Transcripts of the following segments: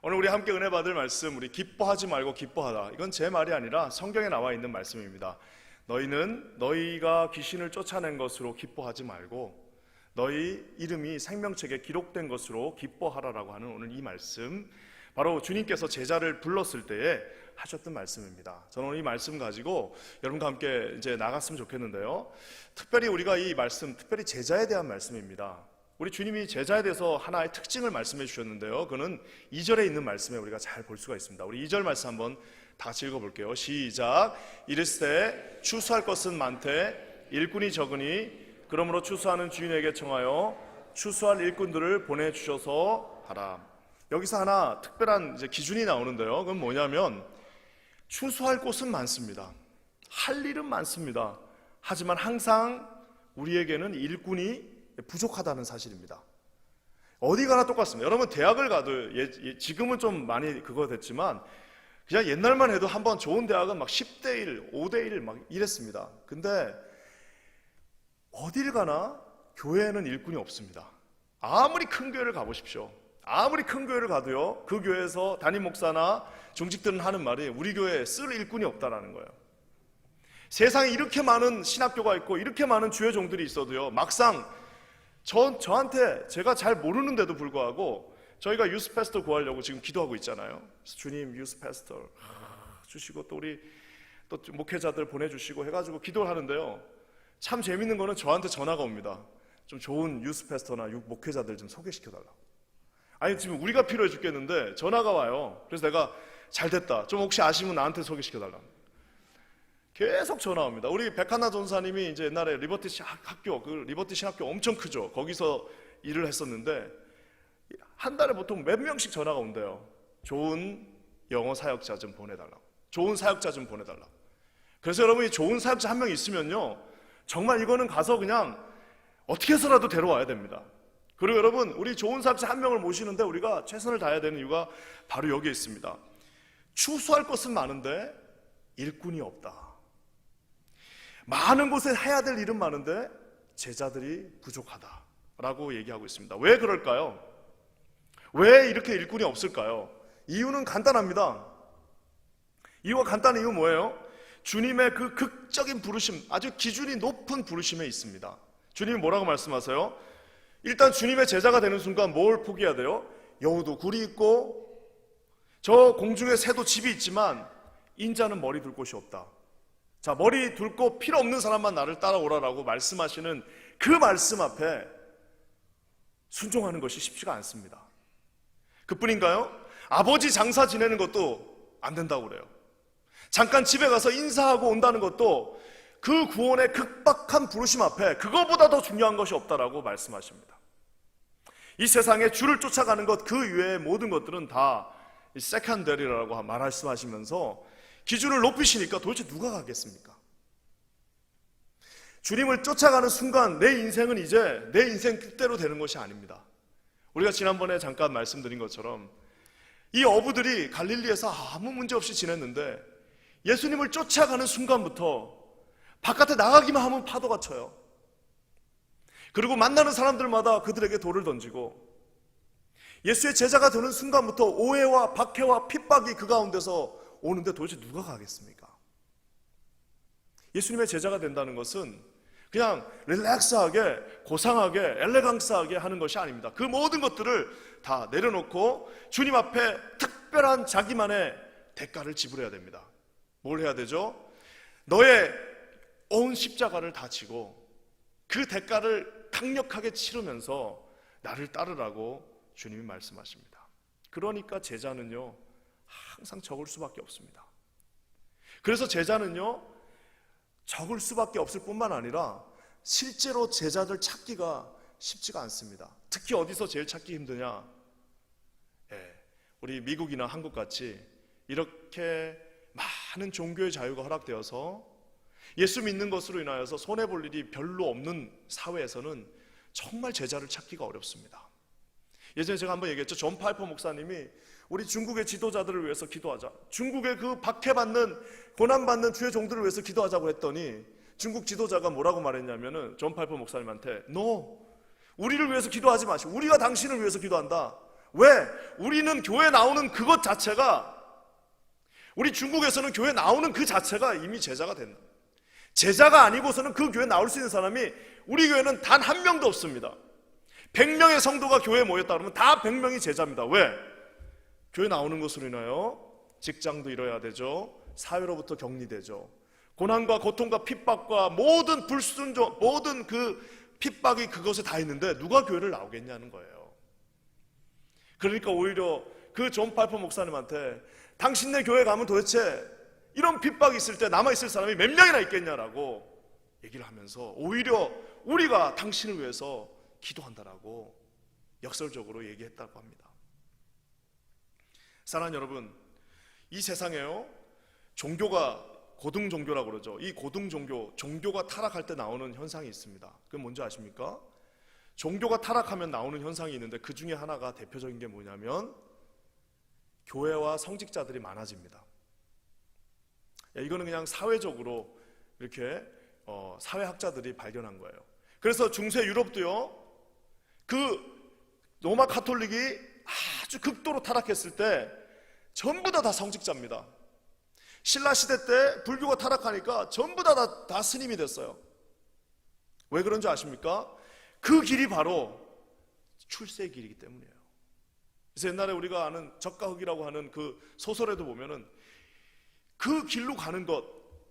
오늘 우리 함께 은혜 받을 말씀, 우리 기뻐하지 말고 기뻐하라. 이건 제 말이 아니라 성경에 나와 있는 말씀입니다. 너희는 너희가 귀신을 쫓아낸 것으로 기뻐하지 말고 너희 이름이 생명책에 기록된 것으로 기뻐하라라고 하는 오늘 이 말씀, 바로 주님께서 제자를 불렀을 때에 하셨던 말씀입니다. 저는 오늘 이 말씀 가지고 여러분과 함께 이제 나갔으면 좋겠는데요. 특별히 우리가 이 말씀, 특별히 제자에 대한 말씀입니다. 우리 주님이 제자에 대해서 하나의 특징을 말씀해 주셨는데요. 그는 2절에 있는 말씀에 우리가 잘 볼 수가 있습니다. 우리 2절 말씀 한번 다 같이 읽어볼게요. 시작. 이르시되 추수할 것은 많되 일꾼이 적으니 그러므로 추수하는 주인에게 청하여 추수할 일꾼들을 보내주셔서 하라. 여기서 하나 특별한 이제 기준이 나오는데요. 그건 뭐냐면 추수할 곳은 많습니다. 할 일은 많습니다. 하지만 항상 우리에게는 일꾼이 부족하다는 사실입니다. 어디 가나 똑같습니다. 여러분 대학을 가도 지금은 좀 많이 그거 됐지만 그냥 옛날만 해도 한번 좋은 대학은 막 10대 1, 5대 1 막 이랬습니다. 근데 어딜 가나 교회에는 일꾼이 없습니다. 아무리 큰 교회를 가보십시오. 아무리 큰 교회를 가도요, 그 교회에서 담임 목사나 중직들은 하는 말이 우리 교회에 쓸 일꾼이 없다라는 거예요. 세상에 이렇게 많은 신학교가 있고 이렇게 많은 주의 종들이 있어도요, 막상 저한테 제가 잘 모르는데도 불구하고 저희가 유스 패스터 구하려고 지금 기도하고 있잖아요. 주님 유스 패스터 주시고 또 우리 또 목회자들 보내주시고 해가지고 기도를 하는데요, 참 재밌는 거는 저한테 전화가 옵니다. 좀 좋은 유스 패스터나 목회자들 좀 소개시켜달라고. 아니 지금 우리가 필요해 죽겠는데 전화가 와요. 그래서 내가 잘됐다, 좀 혹시 아시면 나한테 소개시켜달라고. 계속 전화 옵니다. 우리 백하나 전사님이 이제 옛날에 리버티 학교, 그 리버티 신학교 엄청 크죠. 거기서 일을 했었는데 한 달에 보통 몇 명씩 전화가 온대요. 좋은 영어 사역자 좀 보내달라고. 좋은 사역자 좀 보내달라고. 그래서 여러분이 좋은 사역자 한 명 있으면요, 정말 이거는 가서 그냥 어떻게 해서라도 데려와야 됩니다. 그리고 여러분, 우리 좋은 사역자 한 명을 모시는데 우리가 최선을 다해야 되는 이유가 바로 여기에 있습니다. 추수할 것은 많은데 일꾼이 없다. 많은 곳에 해야 될 일은 많은데 제자들이 부족하다라고 얘기하고 있습니다. 왜 그럴까요? 왜 이렇게 일꾼이 없을까요? 이유는 간단합니다. 이유가 간단한 이유 뭐예요? 주님의 그 극적인 부르심, 아주 기준이 높은 부르심에 있습니다. 주님이 뭐라고 말씀하세요? 일단 주님의 제자가 되는 순간 뭘 포기해야 돼요? 여우도 굴이 있고 저 공중에 새도 집이 있지만 인자는 머리 둘 곳이 없다. 자, 머리 둘 곳 필요 없는 사람만 나를 따라오라라고 말씀하시는 그 말씀 앞에 순종하는 것이 쉽지가 않습니다. 그뿐인가요? 아버지 장사 지내는 것도 안 된다고 그래요. 잠깐 집에 가서 인사하고 온다는 것도 그 구원의 극박한 부르심 앞에 그거보다 더 중요한 것이 없다라고 말씀하십니다. 이 세상에 주를 쫓아가는 것 그 이외의 모든 것들은 다 세컨더리라고 말씀하시면서 기준을 높이시니까 도대체 누가 가겠습니까? 주님을 쫓아가는 순간 내 인생은 이제 내 인생 뜻대로 되는 것이 아닙니다. 우리가 지난번에 잠깐 말씀드린 것처럼 이 어부들이 갈릴리에서 아무 문제 없이 지냈는데 예수님을 쫓아가는 순간부터 바깥에 나가기만 하면 파도가 쳐요. 그리고 만나는 사람들마다 그들에게 돌을 던지고 예수의 제자가 되는 순간부터 오해와 박해와 핍박이 그 가운데서 오는데 도대체 누가 가겠습니까? 예수님의 제자가 된다는 것은 그냥 릴렉스하게, 고상하게, 엘레강스하게 하는 것이 아닙니다. 그 모든 것들을 다 내려놓고 주님 앞에 특별한 자기만의 대가를 지불해야 됩니다. 뭘 해야 되죠? 너의 온 십자가를 다 지고 그 대가를 강력하게 치르면서 나를 따르라고 주님이 말씀하십니다. 그러니까 제자는요, 항상 적을 수밖에 없습니다. 그래서 제자는요, 적을 수밖에 없을 뿐만 아니라 실제로 제자들 찾기가 쉽지가 않습니다. 특히 어디서 제일 찾기 힘드냐? 우리 미국이나 한국같이 이렇게 많은 종교의 자유가 허락되어서 예수 믿는 것으로 인하여서 손해볼 일이 별로 없는 사회에서는 정말 제자를 찾기가 어렵습니다. 예전에 제가 한번 얘기했죠. 존 파이퍼 목사님이 우리 중국의 지도자들을 위해서 기도하자, 중국의 그 박해받는 고난받는 주의 종들을 위해서 기도하자고 했더니 중국 지도자가 뭐라고 말했냐면은 존 파이퍼 목사님한테 No, 우리를 위해서 기도하지 마시고 우리가 당신을 위해서 기도한다. 왜? 우리는 교회 나오는 그것 자체가, 우리 중국에서는 교회 나오는 그 자체가 이미 제자가 된다. 제자가 아니고서는 그 교회 나올 수 있는 사람이 우리 교회는 단 한 명도 없습니다. 100명의 성도가 교회에 모였다 그러면 다 100명이 제자입니다. 왜? 교회 나오는 것으로 인하여 직장도 잃어야 되죠. 사회로부터 격리되죠. 고난과 고통과 핍박과 모든 불순종, 모든 그 핍박이 그것에 다 있는데 누가 교회를 나오겠냐는 거예요. 그러니까 오히려 그 존 파이퍼 목사님한테 당신네 교회 가면 도대체 이런 핍박이 있을 때 남아있을 사람이 몇 명이나 있겠냐라고 얘기를 하면서 오히려 우리가 당신을 위해서 기도한다라고 역설적으로 얘기했다고 합니다. 사랑하는 여러분, 이 세상에요, 종교가 고등 종교라고 그러죠. 이 고등 종교가 타락할 때 나오는 현상이 있습니다. 그건 뭔지 아십니까? 종교가 타락하면 나오는 현상이 있는데 그 중에 하나가 대표적인 게 뭐냐면 교회와 성직자들이 많아집니다. 이거는 그냥 사회적으로 이렇게 사회학자들이 발견한 거예요. 그래서 중세 유럽도요, 그 로마 가톨릭이 아주 극도로 타락했을 때 전부 다 성직자입니다. 신라 시대 때 불교가 타락하니까 전부 다 스님이 됐어요. 왜 그런 줄 아십니까? 그 길이 바로 출세의 길이기 때문이에요. 그래서 옛날에 우리가 아는 적가흑이라고 하는 그 소설에도 보면은 그 길로 가는 것,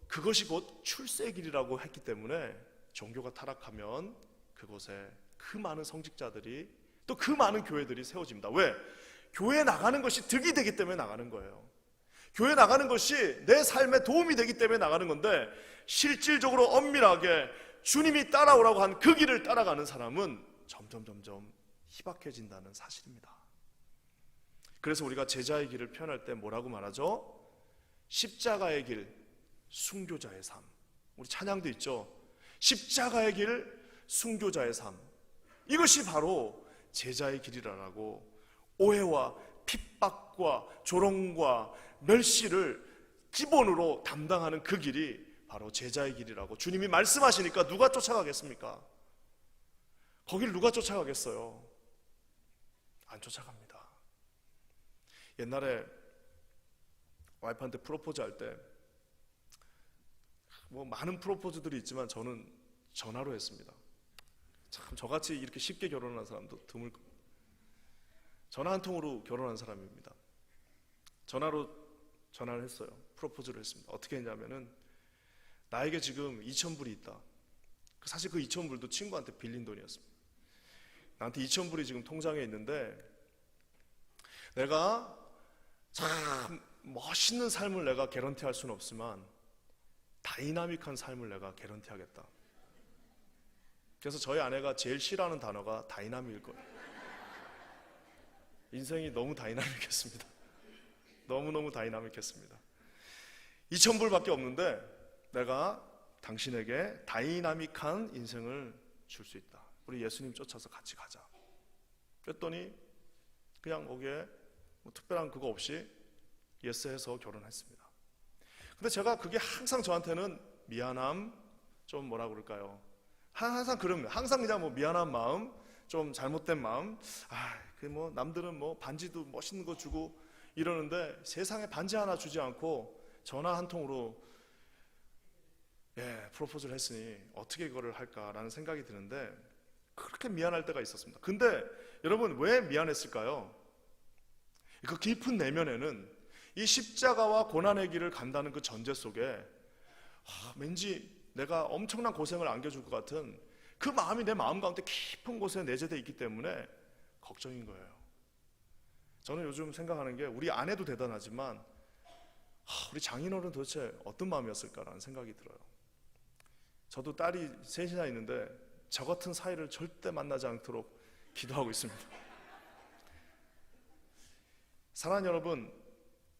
그것이 곧 출세의 길이라고 했기 때문에 종교가 타락하면 그곳에 그 많은 성직자들이 또 그 많은 교회들이 세워집니다. 왜? 교회에 나가는 것이 득이 되기 때문에 나가는 거예요. 교회 나가는 것이 내 삶에 도움이 되기 때문에 나가는 건데 실질적으로 엄밀하게 주님이 따라오라고 한 그 길을 따라가는 사람은 점점 희박해진다는 사실입니다. 그래서 우리가 제자의 길을 표현할 때 뭐라고 말하죠? 십자가의 길, 순교자의 삶. 우리 찬양도 있죠. 십자가의 길, 순교자의 삶. 이것이 바로 제자의 길이라고, 오해와 핍박과 조롱과 멸시를 기본으로 담당하는 그 길이 바로 제자의 길이라고 주님이 말씀하시니까 누가 쫓아가겠습니까? 거길 누가 쫓아가겠어요? 안 쫓아갑니다. 옛날에 와이프한테 프로포즈 할 때 뭐 많은 프로포즈들이 있지만 저는 전화로 했습니다. 참 저같이 이렇게 쉽게 결혼한 사람도 드물 겁니다. 전화 한 통으로 결혼한 사람입니다. 전화로 전화를 했어요. 프로포즈를 했습니다. 어떻게 했냐면은 나에게 지금 2,000불이 있다. 사실 그 2,000불도 친구한테 빌린 돈이었습니다. 나한테 2,000불이 지금 통장에 있는데 내가 참 멋있는 삶을 내가 개런티할 수는 없지만 다이나믹한 삶을 내가 개런티하겠다. 그래서 저희 아내가 제일 싫어하는 단어가 다이나믹일 거예요. 인생이 너무 다이나믹했습니다. 너무너무 다이나믹했습니다. 2,000불밖에 없는데 내가 당신에게 다이나믹한 인생을 줄 수 있다. 우리 예수님 쫓아서 같이 가자. 그랬더니 그냥 거기에 뭐 특별한 그거 없이 예스해서 결혼했습니다. 근데 제가 그게 항상 저한테는 미안함, 좀 뭐라 그럴까요? 항상 그런, 항상 그냥 뭐 미안한 마음, 좀 잘못된 마음, 그 뭐 남들은 뭐 반지도 멋있는 거 주고 이러는데 세상에 반지 하나 주지 않고 전화 한 통으로 프로포즈를 했으니 어떻게 이거를 할까라는 생각이 드는데 그렇게 미안할 때가 있었습니다. 근데 여러분 왜 미안했을까요? 그 깊은 내면에는 이 십자가와 고난의 길을 간다는 그 전제 속에 왠지 내가 엄청난 고생을 안겨줄 것 같은 그 마음이 내 마음 가운데 깊은 곳에 내재되어 있기 때문에 걱정인 거예요. 저는 요즘 생각하는 게 우리 아내도 대단하지만 우리 장인어른 도대체 어떤 마음이었을까라는 생각이 들어요. 저도 딸이 셋이나 있는데 저 같은 사이를 절대 만나지 않도록 기도하고 있습니다. 사랑하는 여러분,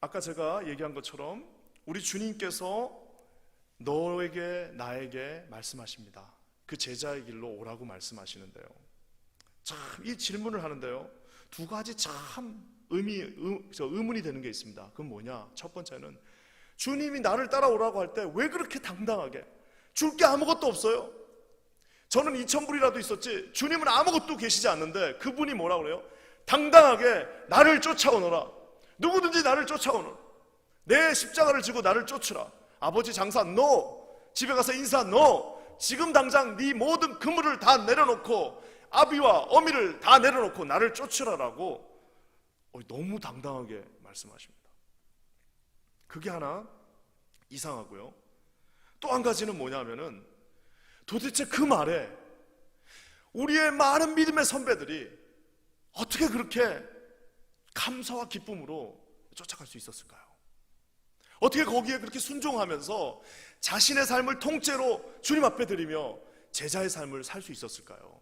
아까 제가 얘기한 것처럼 우리 주님께서 너에게 나에게 말씀하십니다. 그 제자의 길로 오라고 말씀하시는데요. 참 이 질문을 하는데요, 두 가지 참 의문이 되는 게 있습니다. 그건 뭐냐? 첫 번째는 주님이 나를 따라오라고 할 때 왜 그렇게 당당하게 줄 게 아무것도 없어요? 저는 2,000불이라도 있었지 주님은 아무것도 계시지 않는데 그분이 뭐라 그래요? 당당하게 나를 쫓아오너라. 누구든지 나를 쫓아오너라. 내 십자가를 지고 나를 쫓으라. 아버지 장사 no. 집에 가서 인사 no. 지금 당장 네 모든 그물을 다 내려놓고 아비와 어미를 다 내려놓고 나를 쫓으라라고 너무 당당하게 말씀하십니다. 그게 하나 이상하고요. 또 한 가지는 뭐냐면은 도대체 그 말에 우리의 많은 믿음의 선배들이 어떻게 그렇게 감사와 기쁨으로 쫓아갈 수 있었을까요? 어떻게 거기에 그렇게 순종하면서 자신의 삶을 통째로 주님 앞에 드리며 제자의 삶을 살 수 있었을까요?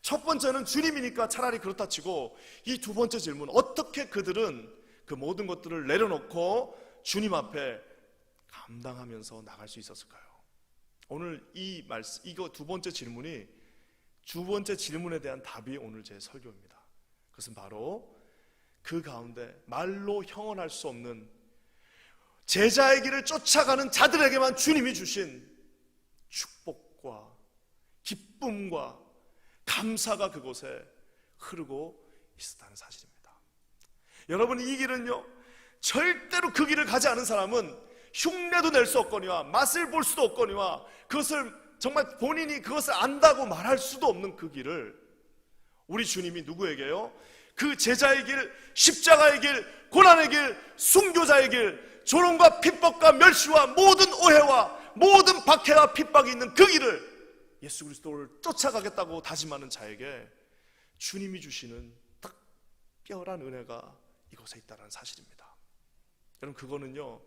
첫 번째는 주님이니까 차라리 그렇다 치고, 이 두 번째 질문, 어떻게 그들은 그 모든 것들을 내려놓고 주님 앞에 감당하면서 나갈 수 있었을까요? 오늘 이거 두 번째 질문에 대한 답이 오늘 제 설교입니다. 그것은 바로 그 가운데 말로 형언할 수 없는 제자의 길을 쫓아가는 자들에게만 주님이 주신 축복과 기쁨과 감사가 그곳에 흐르고 있었다는 사실입니다. 여러분, 이 길은요, 절대로 그 길을 가지 않은 사람은 흉내도 낼 수 없거니와 맛을 볼 수도 없거니와 그것을 정말 본인이 그것을 안다고 말할 수도 없는 그 길을 우리 주님이 누구에게요? 그 제자의 길, 십자가의 길, 고난의 길, 순교자의 길, 조롱과 핍박과 멸시와 모든 오해와 모든 박해와 핍박이 있는 그 길을 예수 그리스도를 쫓아가겠다고 다짐하는 자에게 주님이 주시는 특별한 은혜가 이곳에 있다는 사실입니다. 여러분, 그거는요,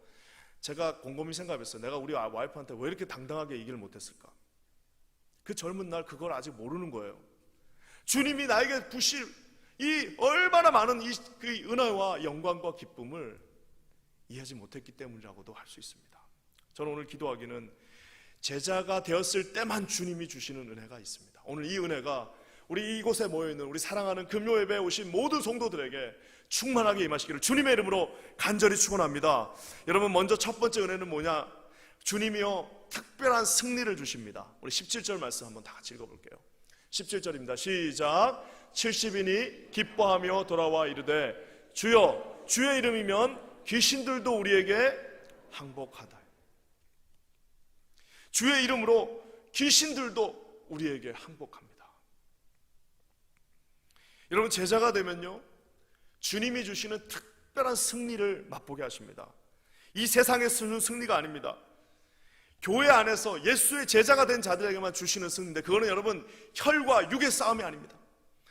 제가 곰곰이 생각했어요. 내가 우리 와이프한테 왜 이렇게 당당하게 얘기를 못했을까? 그 젊은 날 그걸 아직 모르는 거예요. 주님이 나에게 부실 이 얼마나 많은 그 은혜와 영광과 기쁨을 이해하지 못했기 때문이라고도 할 수 있습니다. 저는 오늘 기도하기는 제자가 되었을 때만 주님이 주시는 은혜가 있습니다. 오늘 이 은혜가 우리 이곳에 모여있는 우리 사랑하는 금요예배에 오신 모든 성도들에게 충만하게 임하시기를 주님의 이름으로 간절히 축원합니다. 여러분, 먼저 첫 번째 은혜는 뭐냐? 주님이요, 특별한 승리를 주십니다. 우리 17절 말씀 한번 다 같이 읽어볼게요. 17절입니다. 시작. 70인이 기뻐하며 돌아와 이르되 주여, 주의 이름이면 귀신들도 우리에게 항복하다. 주의 이름으로 귀신들도 우리에게 항복합니다. 여러분, 제자가 되면요, 주님이 주시는 특별한 승리를 맛보게 하십니다. 이 세상에서 주는 승리가 아닙니다. 교회 안에서 예수의 제자가 된 자들에게만 주시는 승리인데, 그거는 여러분 혈과 육의 싸움이 아닙니다.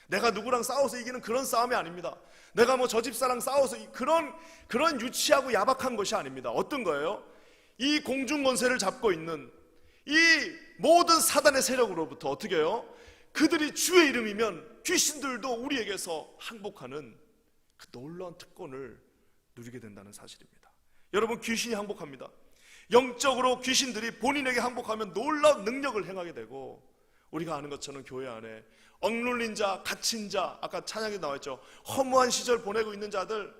내가 누구랑 싸워서 이기는 그런 싸움이 아닙니다. 내가 뭐 저 집사랑 싸워서 그런 유치하고 야박한 것이 아닙니다. 어떤 거예요? 이 공중권세를 잡고 있는 이 모든 사단의 세력으로부터 어떻게 해요? 그들이 주의 이름이면 귀신들도 우리에게서 항복하는 그 놀라운 특권을 누리게 된다는 사실입니다. 여러분, 귀신이 항복합니다. 영적으로 귀신들이 본인에게 항복하면 놀라운 능력을 행하게 되고, 우리가 아는 것처럼 교회 안에 억눌린 자, 갇힌 자, 아까 찬양에 나와있죠. 허무한 시절 보내고 있는 자들,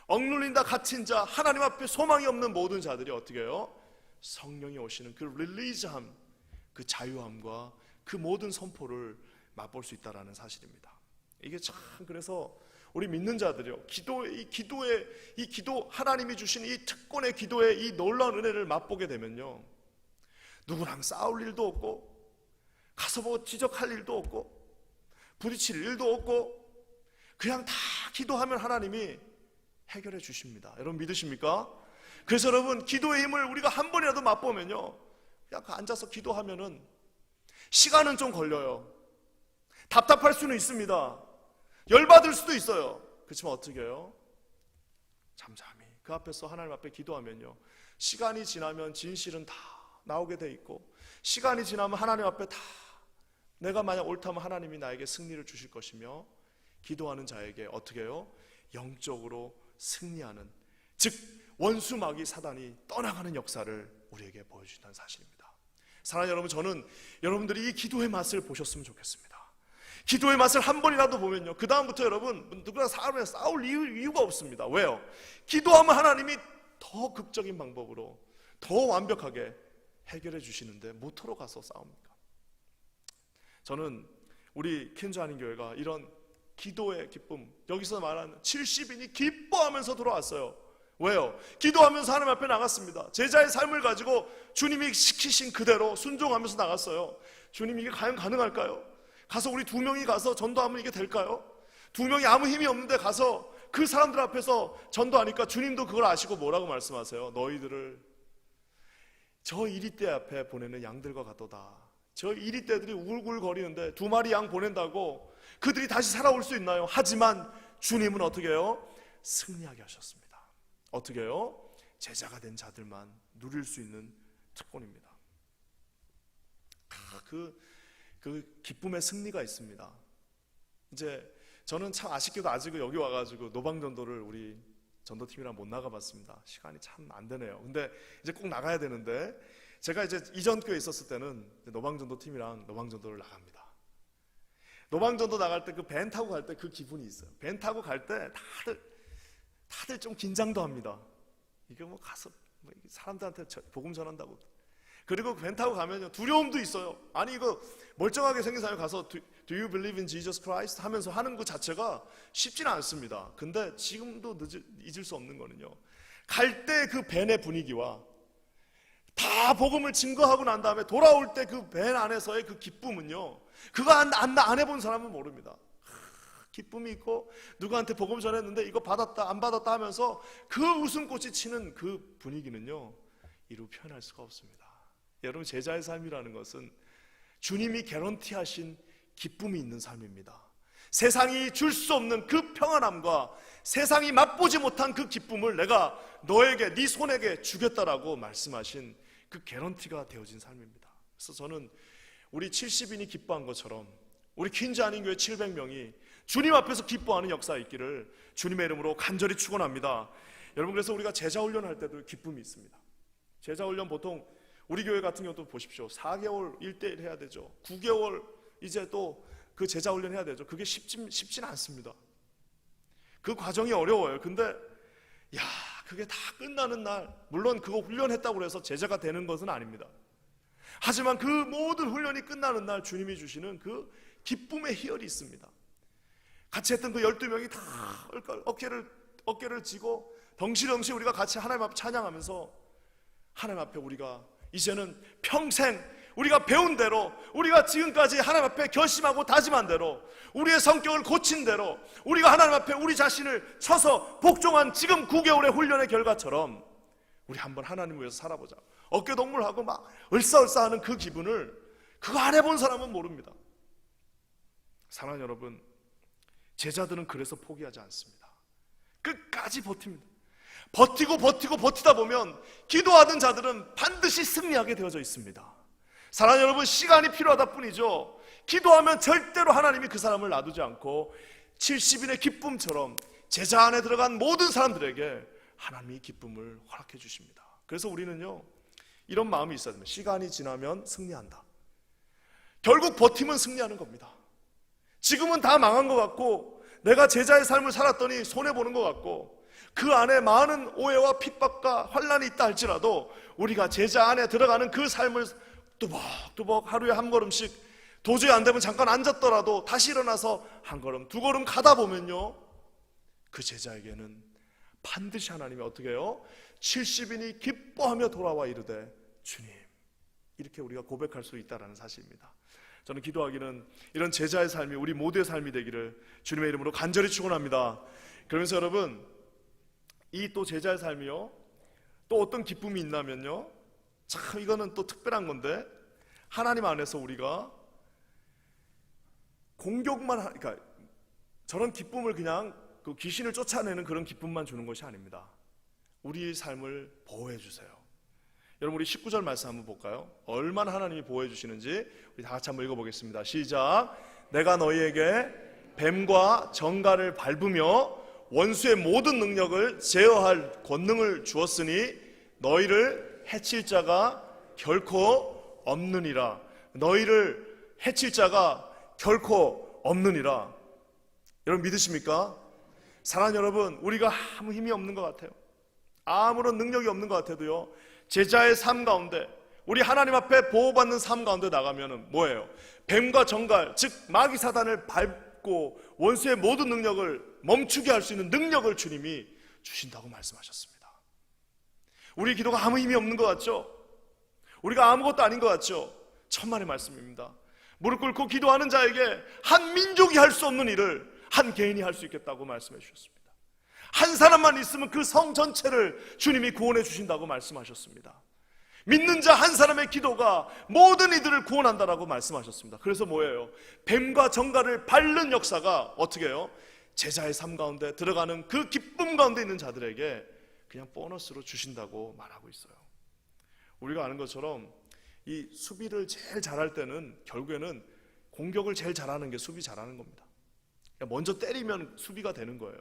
억눌린다, 갇힌 자, 하나님 앞에 소망이 없는 모든 자들이 어떻게 해요? 성령이 오시는 그 릴리즈함, 그 자유함과 그 모든 선포를 맛볼 수 있다는 사실입니다. 이게 참, 그래서 우리 믿는 자들이요, 기도 하나님이 주신 이 특권의 기도의 이 놀라운 은혜를 맛보게 되면요, 누구랑 싸울 일도 없고 가서 뭐 지적할 일도 없고 부딪힐 일도 없고 그냥 다 기도하면 하나님이 해결해 주십니다. 여러분, 믿으십니까? 그래서 여러분, 기도의 힘을 우리가 한 번이라도 맛보면요, 그냥 앉아서 기도하면은 시간은 좀 걸려요. 답답할 수는 있습니다. 열받을 수도 있어요. 그렇지만 어떻게 해요? 잠잠히 그 앞에서 하나님 앞에 기도하면요, 시간이 지나면 진실은 다 나오게 돼 있고, 시간이 지나면 하나님 앞에 다 내가 만약 옳다면 하나님이 나에게 승리를 주실 것이며, 기도하는 자에게 어떻게 해요? 영적으로 승리하는, 즉 원수 마귀 사단이 떠나가는 역사를 우리에게 보여주신다는 사실입니다. 사랑하는 여러분, 저는 여러분들이 이 기도의 맛을 보셨으면 좋겠습니다. 기도의 맛을 한 번이라도 보면요, 그 다음부터 여러분 누구랑 싸울 이유가 없습니다. 왜요? 기도하면 하나님이 더 극적인 방법으로 더 완벽하게 해결해 주시는데 모토로 가서 싸웁니까? 저는 우리 킨즈 한인교회가 이런 기도의 기쁨, 여기서 말하는 70인이 기뻐하면서 돌아왔어요. 왜요? 기도하면서 하나님 앞에 나갔습니다. 제자의 삶을 가지고 주님이 시키신 그대로 순종하면서 나갔어요. 주님, 이게 과연 가능할까요? 가서 우리 2명이 가서 전도하면 이게 될까요? 2명이 아무 힘이 없는데 가서 그 사람들 앞에서 전도하니까 주님도 그걸 아시고 뭐라고 말씀하세요? 너희들을 저 이리떼 앞에 보내는 양들과 같도다. 저 이리떼들이 울글거리는데 2마리 양 보낸다고 그들이 다시 살아올 수 있나요? 하지만 주님은 어떻게 해요? 승리하게 하셨습니다. 어떻게 해요? 제자가 된 자들만 누릴 수 있는 특권입니다. 그 기쁨의 승리가 있습니다. 이제 저는 참 아쉽게도 아직 여기 와가지고 노방전도를 우리 전도팀이랑 못 나가봤습니다. 시간이 참 안 되네요. 근데 이제 꼭 나가야 되는데, 제가 이제 이전 교회에 있었을 때는 노방전도팀이랑 노방전도를 나갑니다. 노방전도 나갈 때 그 밴 타고 갈 때 그 기분이 있어요. 밴 타고 갈 때 다들 좀 긴장도 합니다. 이게 뭐 가서 사람들한테 복음 전한다고. 그리고 밴 타고 가면요, 두려움도 있어요. 아니, 이거 멀쩡하게 생긴 사람이 가서 Do you believe in Jesus Christ? 하면서 하는 것 자체가 쉽지는 않습니다. 근데 지금도 잊을 수 없는 거는요, 갈 때 그 밴의 분위기와 다 복음을 증거하고 난 다음에 돌아올 때 그 밴 안에서의 그 기쁨은요, 그거 안 해본 사람은 모릅니다. 기쁨이 있고 누구한테 복음 전했는데 이거 받았다 안 받았다 하면서 그 웃음꽃이 치는 그 분위기는요, 이루 표현할 수가 없습니다. 여러분, 제자의 삶이라는 것은 주님이 개런티하신 기쁨이 있는 삶입니다. 세상이 줄 수 없는 그 평안함과 세상이 맛보지 못한 그 기쁨을 내가 너에게, 네 손에게 주겠다라고 말씀하신 그 개런티가 되어진 삶입니다. 그래서 저는 우리 70인이 기뻐한 것처럼 우리 퀸즈 한인교회 700명이 주님 앞에서 기뻐하는 역사가 있기를 주님의 이름으로 간절히 축원합니다. 여러분, 그래서 우리가 제자훈련할 때도 기쁨이 있습니다. 제자훈련 보통 우리 교회 같은 경우도 보십시오. 4개월 1대1 해야 되죠. 9개월 이제 또 그 제자훈련 해야 되죠. 그게 쉽진 않습니다. 그 과정이 어려워요. 근데 그게 다 끝나는 날, 물론 그거 훈련했다고 해서 제자가 되는 것은 아닙니다. 하지만 그 모든 훈련이 끝나는 날 주님이 주시는 그 기쁨의 희열이 있습니다. 같이 했던 그 12명이 다 어깨를 쥐고 덩실덩실 우리가 같이 하나님 앞에 찬양하면서 하나님 앞에 우리가 이제는 평생 우리가 배운 대로, 우리가 지금까지 하나님 앞에 결심하고 다짐한 대로, 우리의 성격을 고친 대로, 우리가 하나님 앞에 우리 자신을 쳐서 복종한 지금 9개월의 훈련의 결과처럼 우리 한번 하나님을 위해서 살아보자. 어깨동무하고 막 얼싸얼싸하는 그 기분을 그거 안 해본 사람은 모릅니다. 사랑하는 여러분, 제자들은 그래서 포기하지 않습니다. 끝까지 버팁니다. 버티다 보면 기도하던 자들은 반드시 승리하게 되어져 있습니다. 사랑하는 여러분, 시간이 필요하다 뿐이죠. 기도하면 절대로 하나님이 그 사람을 놔두지 않고 70인의 기쁨처럼 제자 안에 들어간 모든 사람들에게 하나님이 기쁨을 허락해 주십니다. 그래서 우리는요, 이런 마음이 있어야 됩니다. 시간이 지나면 승리한다. 결국 버티면 승리하는 겁니다. 지금은 다 망한 것 같고 내가 제자의 삶을 살았더니 손해보는 것 같고 그 안에 많은 오해와 핍박과 환난이 있다 할지라도 우리가 제자 안에 들어가는 그 삶을 뚜벅뚜벅 하루에 한 걸음씩, 도저히 안 되면 잠깐 앉았더라도 다시 일어나서 한 걸음 두 걸음 가다 보면요, 그 제자에게는 반드시 하나님이 어떻게 해요? 70인이 기뻐하며 돌아와 이르되 주님, 이렇게 우리가 고백할 수 있다는 사실입니다. 저는 기도하기는 이런 제자의 삶이 우리 모두의 삶이 되기를 주님의 이름으로 간절히 축원합니다. 그러면서 여러분, 이 또 제자의 삶이요, 또 어떤 기쁨이 있냐면요, 참 이거는 또 특별한 건데, 하나님 안에서 우리가 그러니까 저런 기쁨을 그냥 그 귀신을 쫓아내는 그런 기쁨만 주는 것이 아닙니다. 우리의 삶을 보호해 주세요. 여러분, 우리 19절 말씀 한번 볼까요? 얼마나 하나님이 보호해 주시는지 우리 다 같이 한번 읽어보겠습니다. 시작. 내가 너희에게 뱀과 정갈을 밟으며 원수의 모든 능력을 제어할 권능을 주었으니 너희를 해칠 자가 결코 없느니라. 너희를 해칠 자가 결코 없느니라. 여러분, 믿으십니까? 사랑하는 여러분, 우리가 아무 힘이 없는 것 같아요. 아무런 능력이 없는 것 같아도요, 제자의 삶 가운데, 우리 하나님 앞에 보호받는 삶 가운데 나가면은 뭐예요? 뱀과 정갈, 즉 마귀 사단을 밟고 원수의 모든 능력을 멈추게 할 수 있는 능력을 주님이 주신다고 말씀하셨습니다. 우리 기도가 아무 힘이 없는 것 같죠? 우리가 아무것도 아닌 것 같죠? 천만의 말씀입니다. 무릎 꿇고 기도하는 자에게 한 민족이 할 수 없는 일을 한 개인이 할 수 있겠다고 말씀해 주셨습니다. 한 사람만 있으면 그 성 전체를 주님이 구원해 주신다고 말씀하셨습니다. 믿는 자 한 사람의 기도가 모든 이들을 구원한다라고 말씀하셨습니다. 그래서 뭐예요? 뱀과 정갈을 밟는 역사가 어떻게 해요? 제자의 삶 가운데 들어가는 그 기쁨 가운데 있는 자들에게 그냥 보너스로 주신다고 말하고 있어요. 우리가 아는 것처럼 이 수비를 제일 잘할 때는 결국에는 공격을 제일 잘하는 게 수비 잘하는 겁니다. 먼저 때리면 수비가 되는 거예요.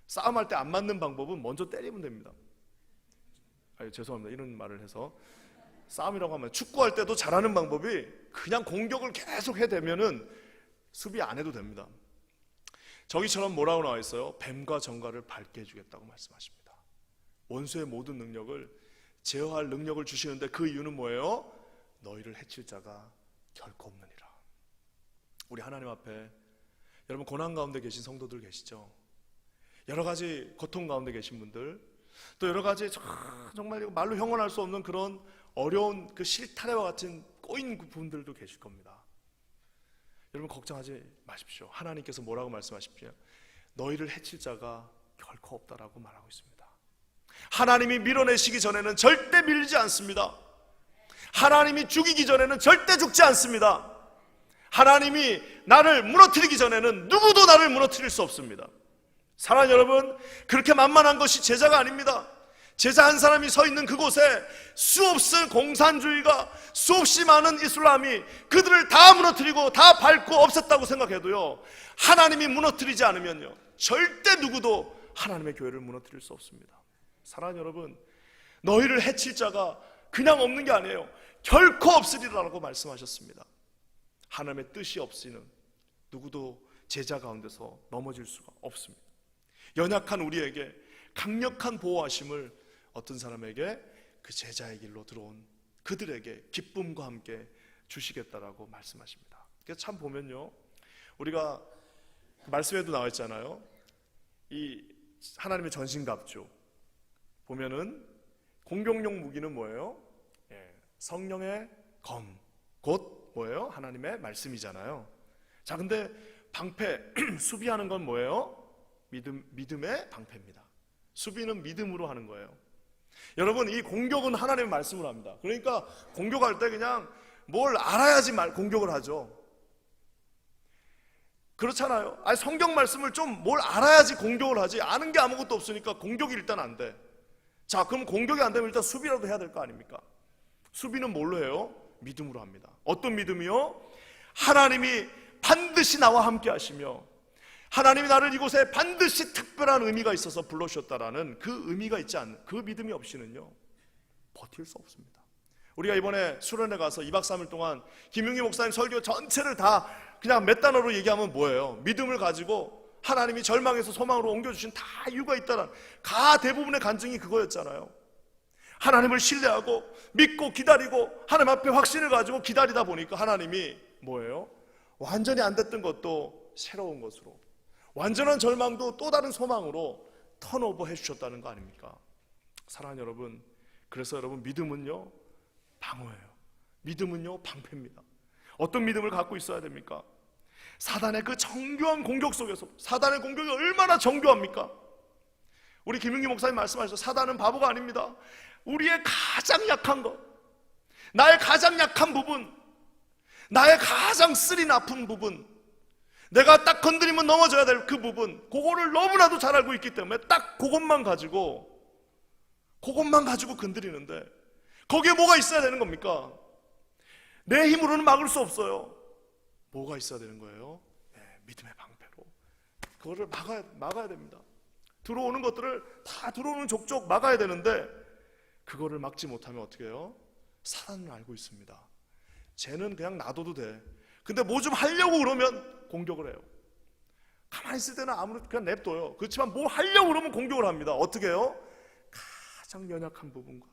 싸움할 때 안 맞는 방법은 먼저 때리면 됩니다. 죄송합니다. 이런 말을 해서 싸움이라고 하면 축구할 때도 잘하는 방법이 그냥 공격을 계속 해대면은 수비 안 해도 됩니다. 저기처럼 뭐라고 나와 있어요? 뱀과 정갈을 밟게 해주겠다고 말씀하십니다. 원수의 모든 능력을 제어할 능력을 주시는데 그 이유는 뭐예요? 너희를 해칠 자가 결코 없느니라. 우리 하나님 앞에 여러분 고난 가운데 계신 성도들 계시죠? 여러 가지 고통 가운데 계신 분들, 또 여러 가지 정말 말로 형언할 수 없는 그런 어려운 그 실타래와 같은 꼬인 분들도 계실 겁니다. 여러분 걱정하지 마십시오. 하나님께서 뭐라고 말씀하십시오? 너희를 해칠 자가 결코 없다라고 말하고 있습니다. 하나님이 밀어내시기 전에는 절대 밀리지 않습니다. 하나님이 죽이기 전에는 절대 죽지 않습니다. 하나님이 나를 무너뜨리기 전에는 누구도 나를 무너뜨릴 수 없습니다. 사랑하는 여러분, 그렇게 만만한 것이 제자가 아닙니다. 제자 한 사람이 서 있는 그곳에 수없은 공산주의가, 수없이 많은 이슬람이 그들을 다 무너뜨리고 다 밟고 없앴다고 생각해도요, 하나님이 무너뜨리지 않으면요 절대 누구도 하나님의 교회를 무너뜨릴 수 없습니다. 사랑하는 여러분, 너희를 해칠 자가 그냥 없는 게 아니에요. 결코 없으리라고 말씀하셨습니다. 하나님의 뜻이 없이는 누구도 제자 가운데서 넘어질 수가 없습니다. 연약한 우리에게 강력한 보호하심을 어떤 사람에게 그 제자의 길로 들어온 그들에게 기쁨과 함께 주시겠다라고 말씀하십니다. 그래서 참 보면요, 우리가 말씀에도 나와 있잖아요. 이 하나님의 전신갑주 보면은 공격용 무기는 뭐예요? 성령의 검, 곧 뭐예요? 하나님의 말씀이잖아요. 자, 근데 방패, 수비하는 건 뭐예요? 믿음의 방패입니다. 수비는 믿음으로 하는 거예요. 여러분, 이 공격은 하나님의 말씀으로 합니다. 그러니까 공격할 때 그냥 뭘 알아야지 공격을 하죠. 그렇잖아요. 아니, 성경 말씀을 좀 뭘 알아야지 공격을 하지. 아는 게 아무것도 없으니까 공격이 일단 안 돼. 자, 그럼 공격이 안 되면 일단 수비라도 해야 될 거 아닙니까? 수비는 뭘로 해요? 믿음으로 합니다. 어떤 믿음이요? 하나님이 반드시 나와 함께 하시며 하나님이 나를 이곳에 반드시 특별한 의미가 있어서 불러주셨다라는 그 의미가 있지 않는 그 믿음이 없이는요 버틸 수 없습니다. 우리가 이번에 수련회 가서 2박 3일 동안 김용희 목사님 설교 전체를 다 그냥 몇 단어로 얘기하면 뭐예요? 믿음을 가지고 하나님이 절망에서 소망으로 옮겨주신 다 이유가 있다는 대부분의 간증이 그거였잖아요. 하나님을 신뢰하고 믿고 기다리고 하나님 앞에 확신을 가지고 기다리다 보니까 하나님이 뭐예요? 완전히 안 됐던 것도 새로운 것으로, 완전한 절망도 또 다른 소망으로 턴오버 해주셨다는 거 아닙니까? 사랑하는 여러분, 그래서 여러분, 믿음은요 방어예요. 믿음은요 방패입니다. 어떤 믿음을 갖고 있어야 됩니까? 사단의 그 정교한 공격 속에서, 사단의 공격이 얼마나 정교합니까? 우리 김윤기 목사님 말씀하셨죠. 사단은 바보가 아닙니다. 우리의 가장 약한 것, 나의 가장 약한 부분, 나의 가장 쓰리 나쁜 부분, 내가 딱 건드리면 넘어져야 될 그 부분, 그거를 너무나도 잘 알고 있기 때문에 딱 그것만 가지고 건드리는데, 거기에 뭐가 있어야 되는 겁니까? 내 힘으로는 막을 수 없어요. 뭐가 있어야 되는 거예요? 믿음의 방패로 그거를 막아야 됩니다. 들어오는 것들을 다 들어오는 족족 막아야 되는데, 그거를 막지 못하면 어떻게 해요? 사단은 알고 있습니다. 쟤는 그냥 놔둬도 돼. 근데 뭐 좀 하려고 그러면 공격을 해요. 가만히 있을 때는 아무렇게 그냥 냅둬요. 그렇지만 뭐 하려고 그러면 공격을 합니다. 어떻게 해요? 가장 연약한 부분과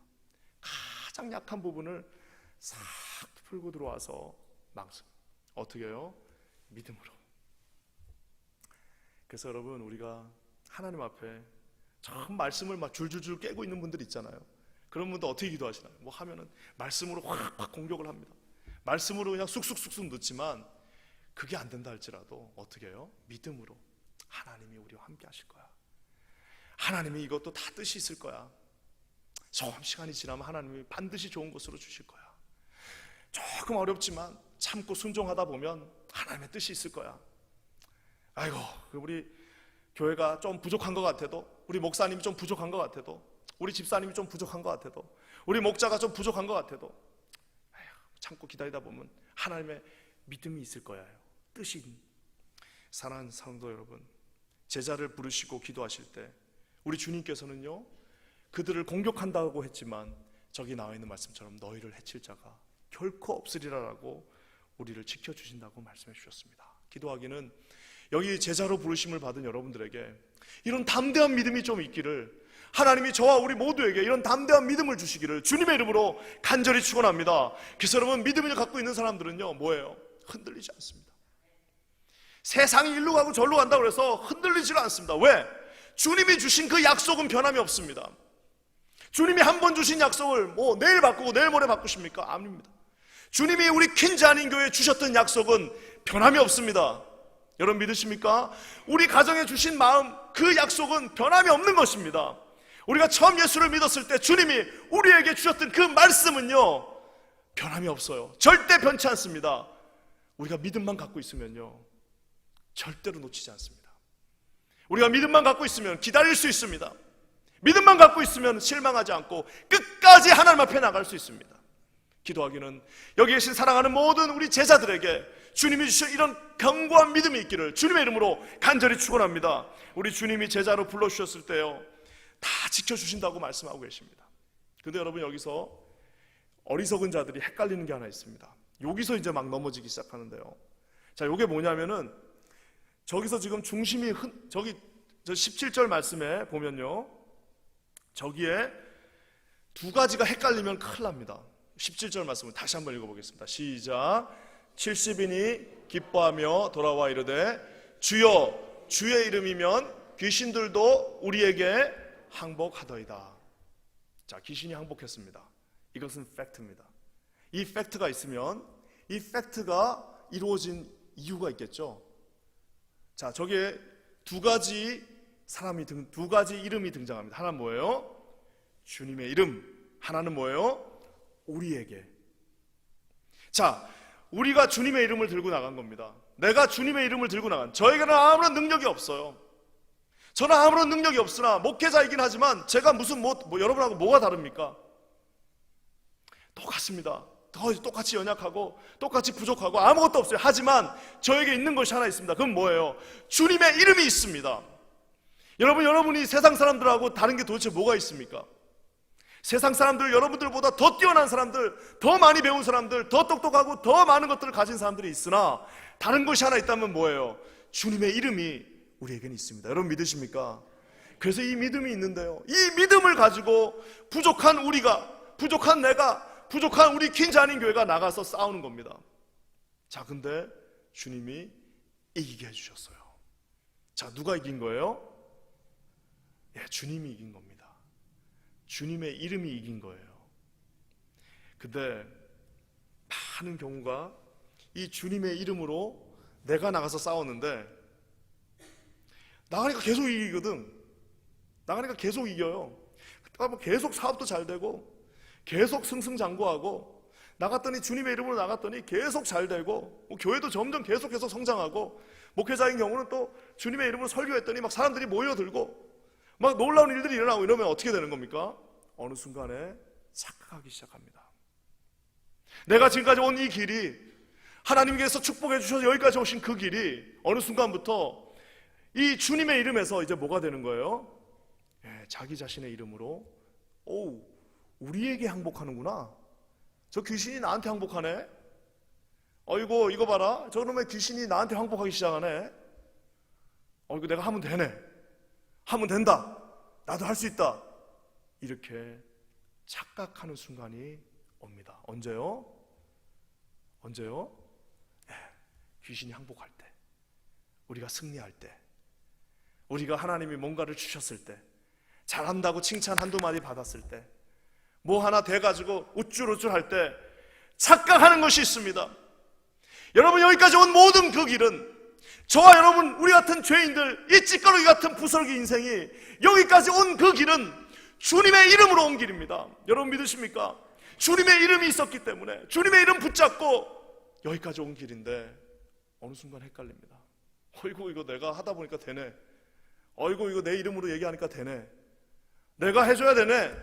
가장 약한 부분을 싹 풀고 들어와서 막습니다. 어떻게 해요? 믿음으로. 그래서 여러분, 우리가 하나님 앞에 참 말씀을 막 줄줄줄 깨고 있는 분들 있잖아요. 그런 분들 어떻게 기도하시나요? 뭐 하면은 말씀으로 확 공격을 합니다. 말씀으로 그냥 쑥쑥쑥쑥 넣지만 그게 안 된다 할지라도 어떻게 해요? 믿음으로 하나님이 우리와 함께 하실 거야. 하나님이 이것도 다 뜻이 있을 거야. 좀 시간이 지나면 하나님이 반드시 좋은 것으로 주실 거야. 조금 어렵지만 참고 순종하다 보면 하나님의 뜻이 있을 거야. 아이고, 우리 교회가 좀 부족한 것 같아도, 우리 목사님이 좀 부족한 것 같아도, 우리 집사님이 좀 부족한 것 같아도, 우리 목자가 좀 부족한 것 같아도 참고 기다리다 보면 하나님의 믿음이 있을 거예요. 뜻이. 사랑하는 성도 여러분, 제자를 부르시고 기도하실 때 우리 주님께서는요, 그들을 공격한다고 했지만 저기 나와 있는 말씀처럼 너희를 해칠 자가 결코 없으리라라고 우리를 지켜주신다고 말씀해 주셨습니다. 기도하기는 여기 제자로 부르심을 받은 여러분들에게 이런 담대한 믿음이 좀 있기를, 하나님이 저와 우리 모두에게 이런 담대한 믿음을 주시기를 주님의 이름으로 간절히 축원합니다. 그래서 여러분, 믿음을 갖고 있는 사람들은요, 뭐예요? 흔들리지 않습니다. 세상이 일로 가고 절로 간다고 해서 흔들리지를 않습니다. 왜? 주님이 주신 그 약속은 변함이 없습니다. 주님이 한 번 주신 약속을 뭐 내일 바꾸고 내일 모레 바꾸십니까? 아닙니다. 주님이 우리 퀸즈 한인 교회에 주셨던 약속은 변함이 없습니다. 여러분 믿으십니까? 우리 가정에 주신 마음, 그 약속은 변함이 없는 것입니다. 우리가 처음 예수를 믿었을 때 주님이 우리에게 주셨던 그 말씀은요, 변함이 없어요. 절대 변치 않습니다. 우리가 믿음만 갖고 있으면요, 절대로 놓치지 않습니다. 우리가 믿음만 갖고 있으면 기다릴 수 있습니다. 믿음만 갖고 있으면 실망하지 않고 끝까지 하나님 앞에 나갈 수 있습니다. 기도하기는 여기 계신 사랑하는 모든 우리 제자들에게 주님이 주신 이런 견고한 믿음이 있기를 주님의 이름으로 간절히 축원합니다. 우리 주님이 제자로 불러주셨을 때요, 다 지켜주신다고 말씀하고 계십니다. 근데 여러분, 여기서 어리석은 자들이 헷갈리는 게 하나 있습니다. 여기서 이제 막 넘어지기 시작하는데요. 자, 이게 뭐냐면은 저기서 지금 중심이 저기 저 17절 말씀에 보면요, 저기에 두 가지가 헷갈리면 큰일 납니다. 17절 말씀을 다시 한번 읽어보겠습니다. 시작. 70인이 기뻐하며 돌아와 이르되 주여, 주의 이름이면 귀신들도 우리에게 항복하더이다. 자, 귀신이 항복했습니다. 이것은 팩트입니다. 이 팩트가 있으면 이 팩트가 이루어진 이유가 있겠죠. 자, 저기에 두 가지 이름이 등장합니다. 하나는 뭐예요? 주님의 이름. 하나는 뭐예요? 우리에게. 자, 우리가 주님의 이름을 들고 나간 겁니다. 내가 주님의 이름을 들고 나간, 저에게는 아무런 능력이 없어요. 저는 아무런 능력이 없으나 목회자이긴 하지만 제가 무슨 여러분하고 뭐가 다릅니까? 똑같습니다. 똑같이 연약하고 똑같이 부족하고 아무것도 없어요. 하지만 저에게 있는 것이 하나 있습니다. 그건 뭐예요? 주님의 이름이 있습니다. 여러분이 세상 사람들하고 다른 게 도대체 뭐가 있습니까? 세상 사람들, 여러분들보다 더 뛰어난 사람들, 더 많이 배운 사람들, 더 똑똑하고 더 많은 것들을 가진 사람들이 있으나 다른 것이 하나 있다면 뭐예요? 주님의 이름이 우리에게는 있습니다. 여러분 믿으십니까? 그래서 이 믿음이 있는데요, 이 믿음을 가지고 부족한 우리가, 부족한 내가, 부족한 우리 퀸즈 한인 교회가 나가서 싸우는 겁니다. 자, 근데 주님이 이기게 해주셨어요. 자, 누가 이긴 거예요? 예, 주님이 이긴 겁니다. 주님의 이름이 이긴 거예요. 근데 많은 경우가 이 주님의 이름으로 내가 나가서 싸웠는데 나가니까 계속 이기거든. 나가니까 계속 이겨요. 계속 사업도 잘 되고 계속 승승장구하고, 나갔더니 주님의 이름으로 나갔더니 계속 잘 되고, 교회도 점점 계속해서 성장하고, 목회자인 경우는 또 주님의 이름으로 설교했더니 막 사람들이 모여들고 막 놀라운 일들이 일어나고, 이러면 어떻게 되는 겁니까? 어느 순간에 착각하기 시작합니다. 내가 지금까지 온 이 길이, 하나님께서 축복해 주셔서 여기까지 오신 그 길이 어느 순간부터 이 주님의 이름에서 이제 뭐가 되는 거예요? 예, 자기 자신의 이름으로, 우리에게 항복하는구나. 저 귀신이 나한테 항복하네. 어이구, 이거 봐라. 저놈의 귀신이 나한테 항복하기 시작하네. 이거 내가 하면 되네. 하면 된다. 나도 할 수 있다. 이렇게 착각하는 순간이 옵니다. 언제요? 언제요? 귀신이 항복할 때, 우리가 승리할 때, 우리가 하나님이 뭔가를 주셨을 때, 잘한다고 칭찬 한두 마디 받았을 때, 뭐 하나 돼가지고 우쭐우쭐할 때 착각하는 것이 있습니다. 여러분, 여기까지 온 모든 그 길은, 저와 여러분, 우리 같은 죄인들, 이 찌꺼기 같은 부스러기 인생이 여기까지 온 그 길은 주님의 이름으로 온 길입니다. 여러분 믿으십니까? 주님의 이름이 있었기 때문에, 주님의 이름 붙잡고 여기까지 온 길인데 어느 순간 헷갈립니다. 어이구, 이거 내가 하다 보니까 되네. 어이구, 이거 내 이름으로 얘기하니까 되네. 내가 해줘야 되네.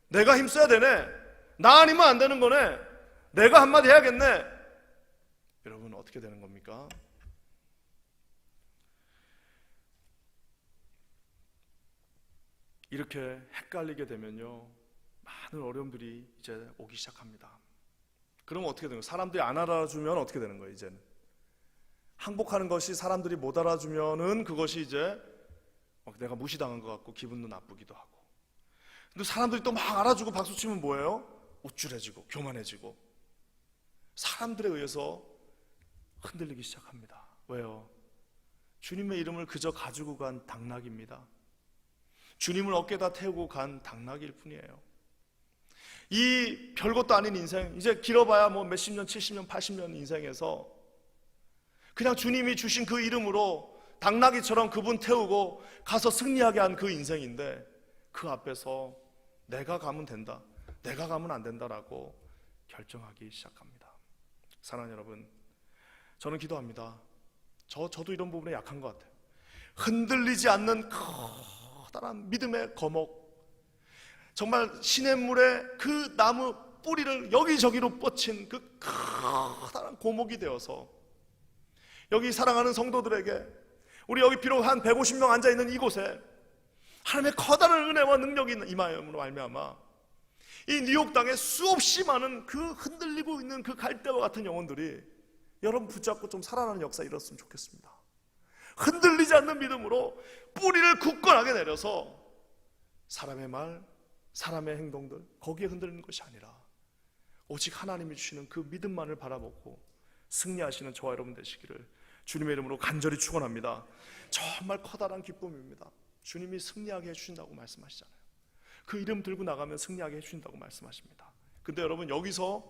내가 힘써야 되네. 나 아니면 안 되는 거네. 내가 한마디 해야겠네. 여러분, 어떻게 되는 겁니까? 이렇게 헷갈리게 되면요, 많은 어려움들이 이제 오기 시작합니다. 그러면 어떻게 되는 거예요? 사람들이 안 알아주면 어떻게 되는 거예요? 이제는 항복하는 것이 사람들이 못 알아주면은 그것이 이제 내가 무시당한 것 같고 기분도 나쁘기도 하고, 근데 사람들이 또 막 알아주고 박수치면 뭐예요? 우쭐해지고 교만해지고 사람들에 의해서 흔들리기 시작합니다. 왜요? 주님의 이름을 그저 가지고 간 당나귀입니다. 주님을 어깨에다 태우고 간 당나귀일 뿐이에요. 이 별것도 아닌 인생, 이제 길어봐야 뭐 몇십 년, 70년, 80년 인생에서 그냥 주님이 주신 그 이름으로 당나귀처럼 그분 태우고 가서 승리하게 한 그 인생인데, 그 앞에서 내가 가면 된다, 내가 가면 안 된다라고 결정하기 시작합니다. 사랑하는 여러분, 저는 기도합니다. 저도 이런 부분에 약한 것 같아요. 흔들리지 않는 커다란 믿음의 거목, 정말 시냇물에 그 나무 뿌리를 여기저기로 뻗친 그 커다란 고목이 되어서 여기 사랑하는 성도들에게, 우리 여기 비록 한 150명 앉아있는 이곳에 하나님의 커다란 은혜와 능력이 임하여으로 말미암아 이 뉴욕 땅에 수없이 많은 그 흔들리고 있는 그 갈대와 같은 영혼들이 여러분 붙잡고 좀 살아나는 역사 이뤘으면 좋겠습니다. 흔들리지 않는 믿음으로 뿌리를 굳건하게 내려서 사람의 말, 사람의 행동들 거기에 흔들리는 것이 아니라 오직 하나님이 주시는 그 믿음만을 바라보고 승리하시는 저와 여러분 되시기를 주님의 이름으로 간절히 축원합니다. 정말 커다란 기쁨입니다. 주님이 승리하게 해주신다고 말씀하시잖아요. 그 이름 들고 나가면 승리하게 해주신다고 말씀하십니다. 근데 여러분, 여기서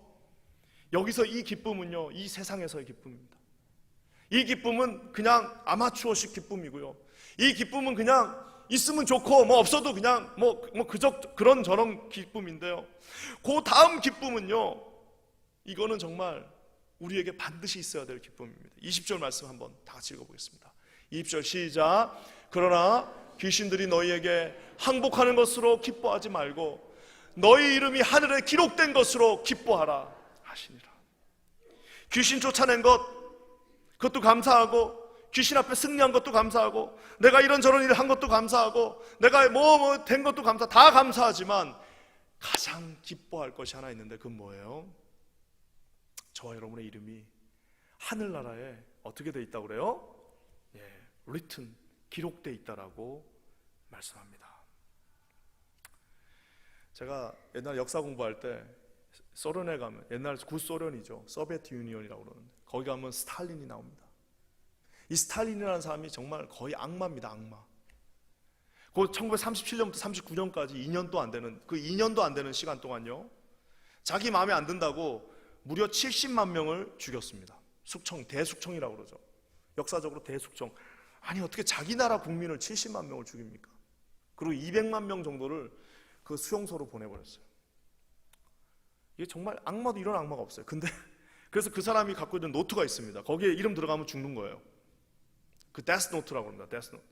이 기쁨은요, 이 세상에서의 기쁨입니다. 이 기쁨은 그냥 아마추어식 기쁨이고요, 이 기쁨은 그냥 있으면 좋고 뭐 없어도 그냥 그저 그런 저런 기쁨인데요, 그 다음 기쁨은요, 이거는 정말 우리에게 반드시 있어야 될 기쁨입니다. 20절 말씀 한번 다 같이 읽어보겠습니다. 20절 시작. 그러나 귀신들이 너희에게 항복하는 것으로 기뻐하지 말고 너희 이름이 하늘에 기록된 것으로 기뻐하라 하시니라. 귀신 쫓아낸 것, 그것도 감사하고, 귀신 앞에 승리한 것도 감사하고, 내가 이런저런 일을 한 것도 감사하고, 내가 뭐 된 것도 다 감사하지만 가장 기뻐할 것이 하나 있는데 그건 뭐예요? 저와 여러분의 이름이 하늘나라에 어떻게 돼 있다고 그래요? written, 기록돼 있다라고 말씀합니다. 제가 옛날 역사 공부할 때 소련에 가면, 옛날 구소련이죠, 소비에트 유니언이라고 그러는데, 거기 가면 스탈린이 나옵니다. 이 스탈린이라는 사람이 정말 거의 악마입니다. 악마. 그 1937년부터 39년까지 2년도 안 되는, 그 2년도 안 되는 시간 동안요, 자기 마음에 안 든다고 무려 70만 명을 죽였습니다. 숙청, 대숙청이라고 그러죠. 역사적으로 대숙청. 아니, 어떻게 자기 나라 국민을 70만 명을 죽입니까? 그리고 200만 명 정도를 그 수용소로 보내버렸어요. 이게 정말 악마도 이런 악마가 없어요. 근데 그래서 그 사람이 갖고 있는 노트가 있습니다. 거기에 이름 들어가면 죽는 거예요. 그 데스 노트라고 합니다. 데스 노트.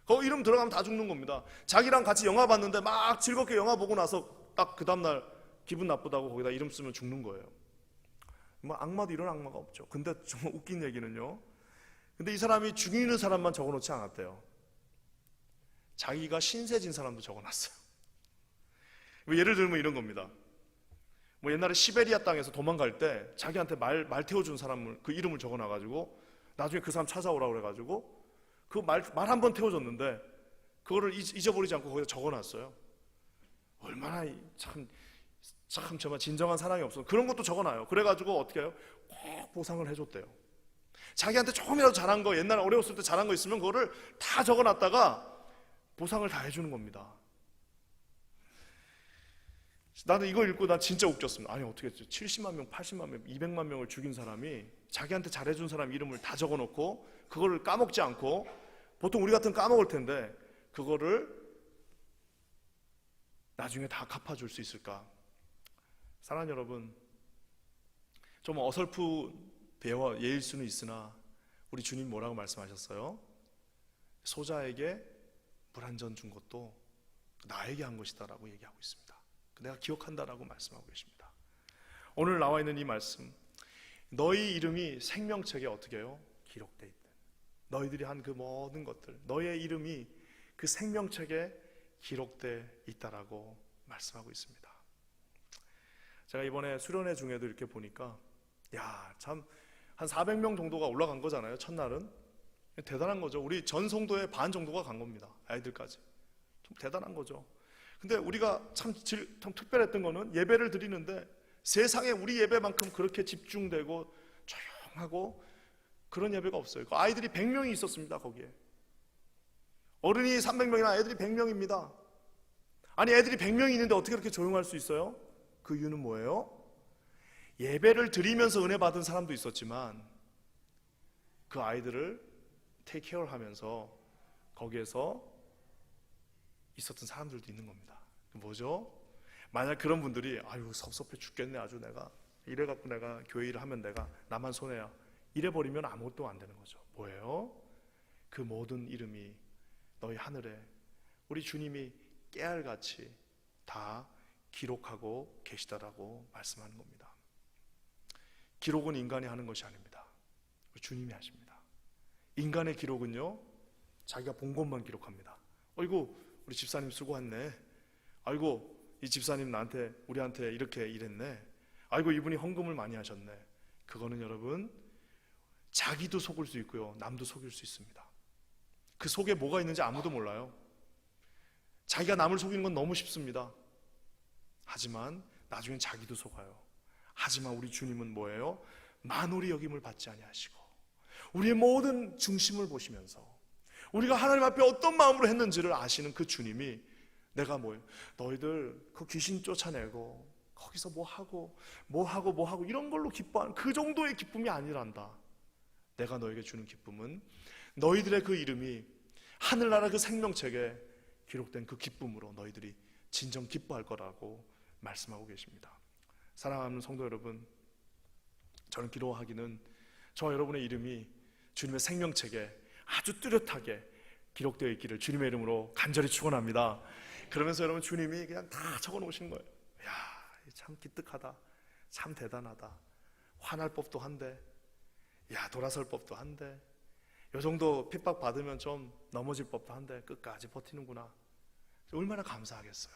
거기 이름 들어가면 다 죽는 겁니다. 자기랑 같이 영화 봤는데 막 즐겁게 영화 보고 나서 딱 그 다음날 기분 나쁘다고 거기다 이름 쓰면 죽는 거예요. 뭐 악마도 이런 악마가 없죠. 근데 정말 웃긴 얘기는요, 근데 이 사람이 죽이는 사람만 적어놓지 않았대요. 자기가 신세진 사람도 적어놨어요. 예를 들면 이런 겁니다. 뭐 옛날에 시베리아 땅에서 도망갈 때 자기한테 말 태워준 사람을, 그 이름을 적어놔가지고 나중에 그 사람 찾아오라고 그래가지고 그 말 한 번 태워줬는데 그거를 잊어버리지 않고 거기다 적어놨어요. 얼마나 참 정말 진정한 사랑이 없어. 그런 것도 적어놔요. 그래가지고 어떻게 해요? 꼭 보상을 해줬대요. 자기한테 조금이라도 잘한 거, 옛날에 어려웠을 때 잘한 거 있으면 그거를 다 적어놨다가 보상을 다 해주는 겁니다. 나는 이거 읽고 나 진짜 웃겼습니다. 아니 어떻게 70만 명, 80만 명, 200만 명을 죽인 사람이 자기한테 잘해준 사람 이름을 다 적어놓고 그거를 까먹지 않고, 보통 우리 같은 까먹을 텐데 그거를 나중에 다 갚아줄 수 있을까? 사랑하는 여러분, 좀 어설픈 배워 예일 수는 있으나 우리 주님 뭐라고 말씀하셨어요? 소자에게 물 한 잔 준 것도 나에게 한 것이다라고 얘기하고 있습니다. 내가 기억한다라고 말씀하고 계십니다. 오늘 나와 있는 이 말씀, 너희 이름이 생명책에 어떻게 해요? 기록되어 있다. 너희들이 한 그 모든 것들, 너희의 이름이 그 생명책에 기록되어 있다라고 말씀하고 있습니다. 제가 이번에 수련회 중에도 이렇게 보니까 참 한 400명 정도가 올라간 거잖아요. 첫날은 대단한 거죠. 우리 전 성도의 반 정도가 간 겁니다. 아이들까지. 좀 대단한 거죠. 근데 우리가 참 특별했던 거는 예배를 드리는데 세상에 우리 예배만큼 그렇게 집중되고 조용하고 그런 예배가 없어요. 아이들이 100명이 있었습니다. 거기에 어른이 300명이나 애들이 100명입니다. 아니 애들이 100명이 있는데 어떻게 그렇게 조용할 수 있어요? 그 이유는 뭐예요? 예배를 드리면서 은혜 받은 사람도 있었지만 그 아이들을 테이크 케어를 하면서 거기에서 있었던 사람들도 있는 겁니다. 뭐죠? 만약 그런 분들이 아유 섭섭해 죽겠네, 아주 내가 이래갖고 내가 교회 일을 하면 내가 나만 손해야, 이래버리면 아무것도 안 되는 거죠. 뭐예요? 그 모든 이름이 너희 하늘에 우리 주님이 깨알같이 다 기록하고 계시다라고 말씀하는 겁니다. 기록은 인간이 하는 것이 아닙니다. 주님이 하십니다. 인간의 기록은요, 자기가 본 것만 기록합니다. 어이구 우리 집사님 수고했네, 아이고 이 집사님 우리한테 이렇게 일했네, 아이고 이분이 헌금을 많이 하셨네. 그거는 여러분 자기도 속을 수 있고요, 남도 속일 수 있습니다. 그 속에 뭐가 있는지 아무도 몰라요. 자기가 남을 속이는 건 너무 쉽습니다. 하지만 나중엔 자기도 속아요. 하지만 우리 주님은 뭐예요? 만홀히 여김을 받지 아니하시고 우리의 모든 중심을 보시면서 우리가 하나님 앞에 어떤 마음으로 했는지를 아시는 그 주님이 내가 뭐예요? 너희들 그 귀신 쫓아내고 거기서 뭐 하고 이런 걸로 기뻐하는 그 정도의 기쁨이 아니란다. 내가 너에게 주는 기쁨은 너희들의 그 이름이 하늘나라 그 생명책에 기록된 그 기쁨으로 너희들이 진정 기뻐할 거라고 말씀하고 계십니다. 사랑하는 성도 여러분, 저는 기도하기는 저와 여러분의 이름이 주님의 생명책에 아주 뚜렷하게 기록되어 있기를 주님의 이름으로 간절히 축원합니다. 그러면서 여러분 주님이 그냥 다 적어 놓으신 거예요. 야, 참 기특하다, 참 대단하다, 화날 법도 한데, 야 돌아설 법도 한데, 요 정도 핍박 받으면 좀 넘어질 법도 한데 끝까지 버티는구나. 얼마나 감사하겠어요.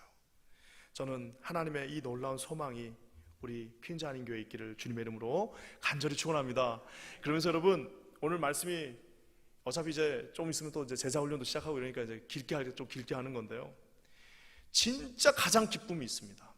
저는 하나님의 이 놀라운 소망이 우리 퀸즈 한인교회에 있기를 주님의 이름으로 간절히 축원합니다. 그러면서 여러분 오늘 말씀이 어차피 이제 좀 있으면 또 이제 제자 훈련도 시작하고 이러니까 이제 좀 길게 하는 건데요, 진짜 가장 기쁨이 있습니다.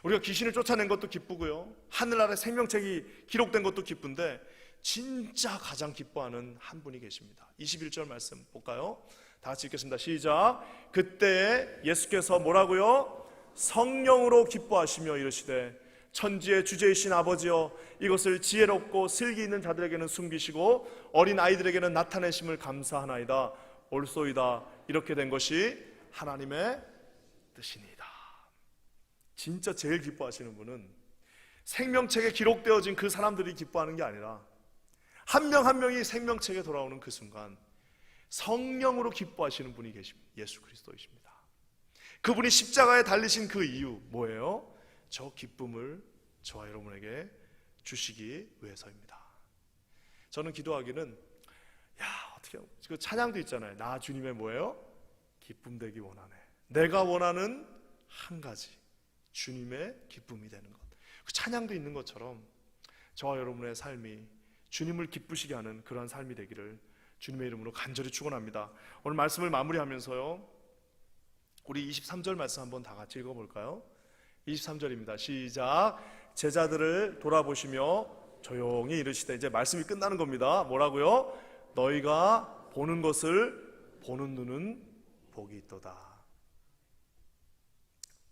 우리가 귀신을 쫓아낸 것도 기쁘고요, 하늘나라의 생명책이 기록된 것도 기쁜데 진짜 가장 기뻐하는 한 분이 계십니다. 21절 말씀 볼까요? 다 같이 읽겠습니다. 시작. 그때 예수께서 뭐라고요? 성령으로 기뻐하시며 이르시되 천지의 주제이신 아버지여, 이것을 지혜롭고 슬기 있는 자들에게는 숨기시고 어린 아이들에게는 나타내심을 감사하나이다. 옳소이다. 이렇게 된 것이 하나님의 뜻이니이다. 진짜 제일 기뻐하시는 분은 생명책에 기록되어진 그 사람들이 기뻐하는 게 아니라 한 명 한 명이 생명책에 돌아오는 그 순간 성령으로 기뻐하시는 분이 계십니다. 예수 그리스도이십니다. 그분이 십자가에 달리신 그 이유 뭐예요? 저 기쁨을 저와 여러분에게 주시기 위해서입니다. 저는 기도하기는 어떻게 그 찬양도 있잖아요. 나 주님의 뭐예요? 기쁨 되기 원하네. 내가 원하는 한 가지, 주님의 기쁨이 되는 것. 그 찬양도 있는 것처럼 저와 여러분의 삶이 주님을 기쁘시게 하는 그러한 삶이 되기를 주님의 이름으로 간절히 축원합니다. 오늘 말씀을 마무리하면서요, 우리 23절 말씀 한번 다 같이 읽어볼까요? 23절입니다. 시작. 제자들을 돌아보시며 조용히 이르시되, 이제 말씀이 끝나는 겁니다. 뭐라고요? 너희가 보는 것을 보는 눈은 복이 있도다.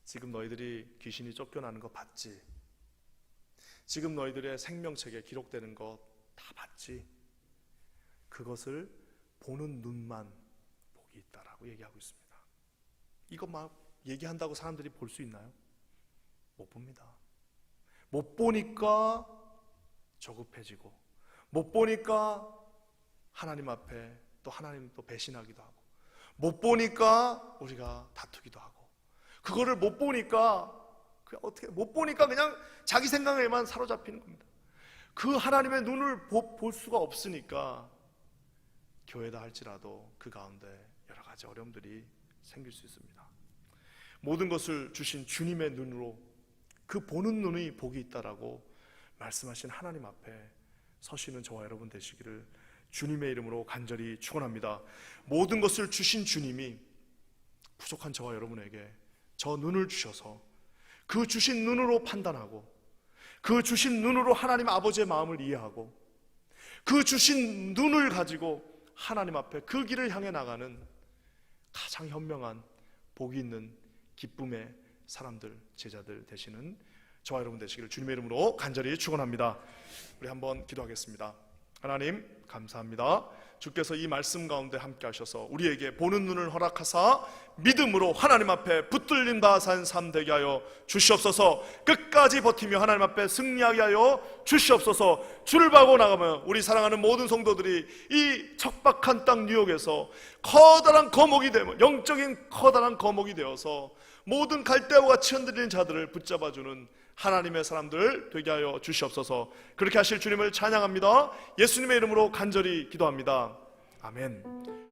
지금 너희들이 귀신이 쫓겨나는 거 봤지? 지금 너희들의 생명책에 기록되는 거 다 봤지? 그것을 보는 눈만 복이 있다라고 얘기하고 있습니다. 이거 막 얘기한다고 사람들이 볼 수 있나요? 못 봅니다. 못 보니까 조급해지고, 못 보니까 하나님 앞에 또 하나님 또 배신하기도 하고, 못 보니까 우리가 다투기도 하고, 그거를 못 보니까 못 보니까 그냥 자기 생각에만 사로잡히는 겁니다. 그 하나님의 눈을 볼 수가 없으니까 교회다 할지라도 그 가운데 여러 가지 어려움들이 생길 수 있습니다. 모든 것을 주신 주님의 눈으로, 그 보는 눈이 복이 있다라고 말씀하신 하나님 앞에 서시는 저와 여러분 되시기를 주님의 이름으로 간절히 축원합니다. 모든 것을 주신 주님이 부족한 저와 여러분에게 저 눈을 주셔서 그 주신 눈으로 판단하고, 그 주신 눈으로 하나님 아버지의 마음을 이해하고, 그 주신 눈을 가지고 하나님 앞에 그 길을 향해 나가는 가장 현명한 복이 있는 기쁨의 사람들, 제자들 되시는 저와 여러분 되시기를 주님의 이름으로 간절히 축원합니다. 우리 한번 기도하겠습니다. 하나님 감사합니다. 주께서 이 말씀 가운데 함께 하셔서 우리에게 보는 눈을 허락하사 믿음으로 하나님 앞에 붙들린다 산 삶 되게 하여 주시옵소서. 끝까지 버티며 하나님 앞에 승리하게 하여 주시옵소서. 주를 바고 나가며 우리 사랑하는 모든 성도들이 이 척박한 땅 뉴욕에서 커다란 거목이 되며, 영적인 커다란 거목이 되어서 모든 갈대와 같이 흔들리는 자들을 붙잡아주는 하나님의 사람들 되게 하여 주시옵소서. 그렇게 하실 주님을 찬양합니다. 예수님의 이름으로 간절히 기도합니다. 아멘.